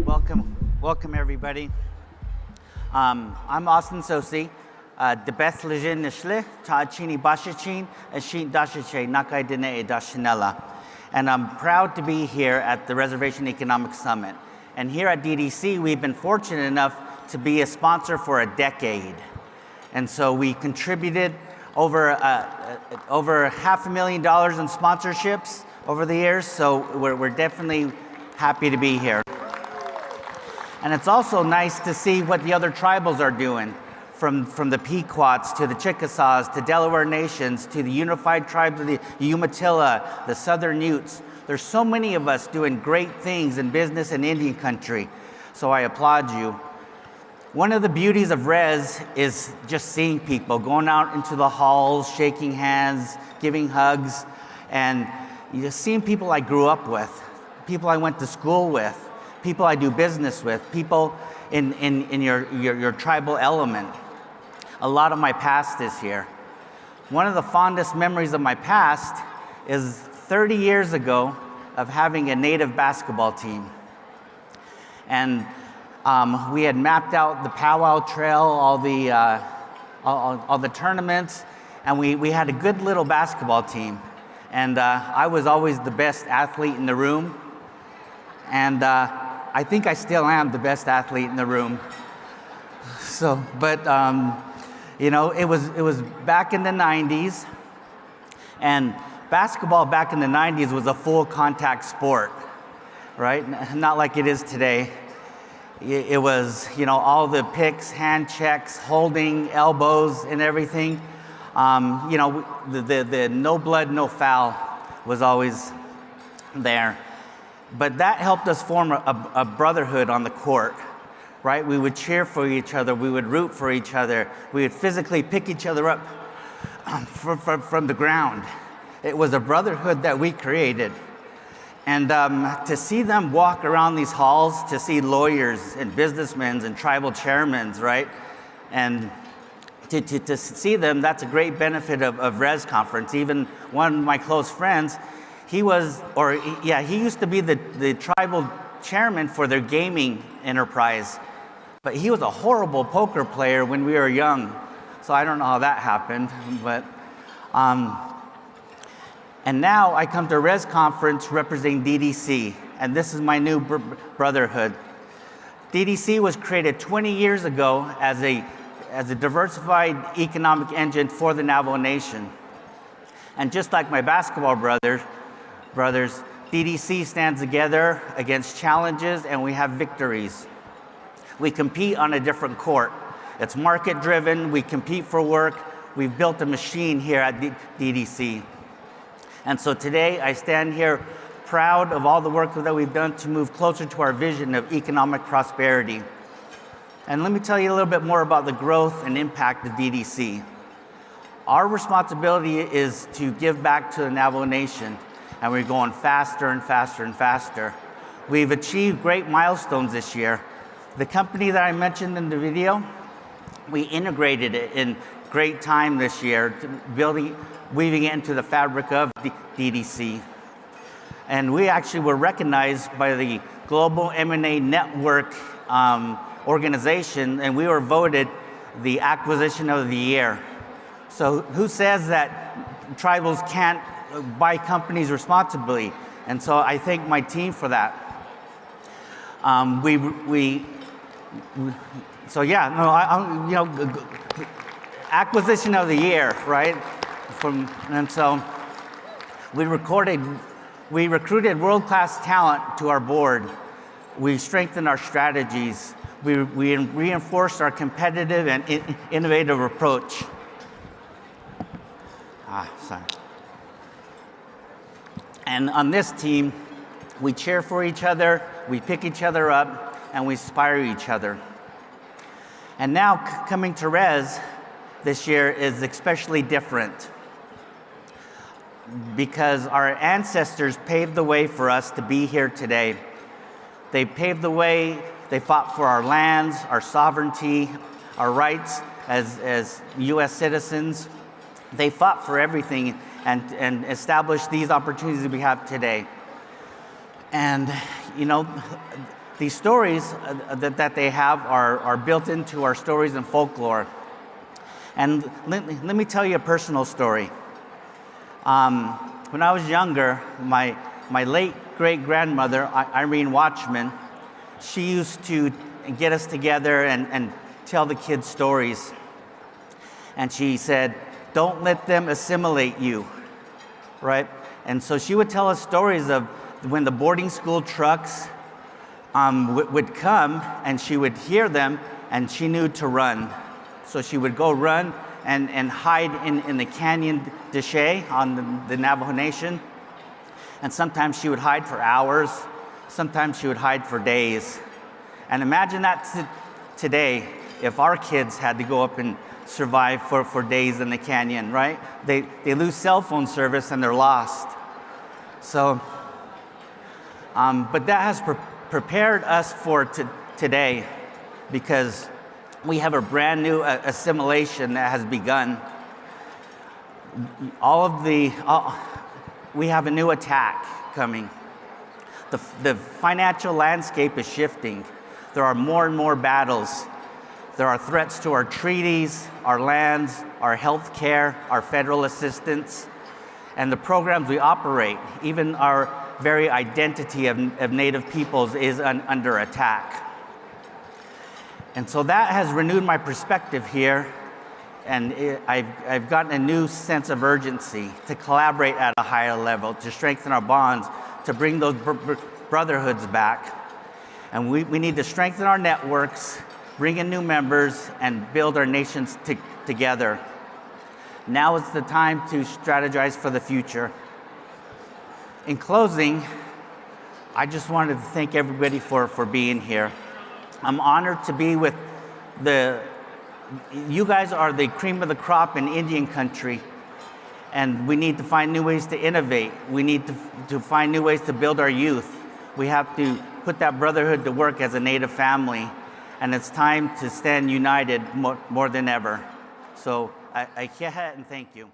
Welcome everybody. I'm Austin Sosi, the Beth Lejeune Nishle, Chini Bashichin, Ashin Dashiche, Nakai Dine Dashinella. And I'm proud to be here at the Reservation Economic Summit. And here at DDC, we've been fortunate enough to be a sponsor for a decade. And so we contributed over $500,000 in sponsorships over the years. So we're definitely happy to be here. And it's also nice to see what the other tribals are doing, from the Pequots to the Chickasaws to Delaware Nations to the Unified Tribes of the Umatilla, the Southern Utes. There's so many of us doing great things in business in Indian country, so I applaud you. One of the beauties of Res is just seeing people, going out into the halls, shaking hands, giving hugs, and just seeing people I grew up with, people I went to school with, people I do business with, people in your tribal element. A lot of my past is here. One of the fondest memories of my past is 30 years ago of having a native basketball team. And we had mapped out the powwow trail, all the tournaments, and we had a good little basketball team. And I was always the best athlete in the room. And I think I still am the best athlete in the room. So, but you know, it was back in the 90s, and basketball back in the 90s was a full contact sport, right? Not like it is today. It was, you know, all the picks, hand checks, holding, elbows, and everything. You know, the no blood, no foul was always there. But that helped us form a brotherhood on the court, right? We would cheer for each other. We would root for each other. We would physically pick each other up from the ground. It was a brotherhood that we created. And to see them walk around these halls, to see lawyers and businessmen and tribal chairmen, right? And to see them, that's a great benefit of Res Conference. Even one of my close friends, he used to be the tribal chairman for their gaming enterprise. But he was a horrible poker player when we were young. So I don't know how that happened. But and now I come to Res Conference representing DDC. And this is my new brotherhood. DDC was created 20 years ago as a diversified economic engine for the Navajo Nation. And just like my basketball brothers, DDC stands together against challenges, and we have victories. We compete on a different court. It's market driven, we compete for work. We've built a machine here at DDC. And so today I stand here proud of all the work that we've done to move closer to our vision of economic prosperity. And let me tell you a little bit more about the growth and impact of DDC. Our responsibility is to give back to the Navajo Nation, and we're going faster and faster and faster. We've achieved great milestones this year. The company that I mentioned in the video, we integrated it in great time this year, weaving it into the fabric of the DDC. And we actually were recognized by the Global M&A Network organization, and we were voted the acquisition of the year. So who says that tribals can't buy companies responsibly? And so I thank my team for that. Acquisition of the year, right? And so we recruited world-class talent to our board. We strengthened our strategies. We reinforced our competitive and innovative approach. And on this team, we cheer for each other, we pick each other up, and we inspire each other. And now coming to Res this year is especially different because our ancestors paved the way for us to be here today. They paved the way, they fought for our lands, our sovereignty, our rights as US citizens. They fought for everything and established these opportunities that we have today. And, you know, these stories that they have are built into our stories and folklore. And let me tell you a personal story. When I was younger, my late great-grandmother, Irene Watchman, she used to get us together and tell the kids stories. And she said, don't let them assimilate you, right? And so she would tell us stories of when the boarding school trucks would come, and she would hear them, and she knew to run. So she would go run and hide in the Canyon de Chelly on the Navajo Nation. And sometimes she would hide for hours. Sometimes she would hide for days. And imagine that today, if our kids had to go up and survive for days in the canyon, right? They lose cell phone service and they're lost. So, but that has prepared us for today, because we have a brand new assimilation that has begun. We have a new attack coming. The financial landscape is shifting. There are more and more battles. There are threats to our treaties, our lands, our health care, our federal assistance, and the programs we operate. Even our very identity of Native peoples is under attack. And so that has renewed my perspective here, and I've gotten a new sense of urgency to collaborate at a higher level, to strengthen our bonds, to bring those brotherhoods back. And we need to strengthen our networks, bring in new members, and build our nations together. Now is the time to strategize for the future. In closing, I just wanted to thank everybody for being here. I'm honored to be with you guys are the cream of the crop in Indian country, and we need to find new ways to innovate. We need to find new ways to build our youth. We have to put that brotherhood to work as a Native family, and it's time to stand united more than ever. So, I and thank you.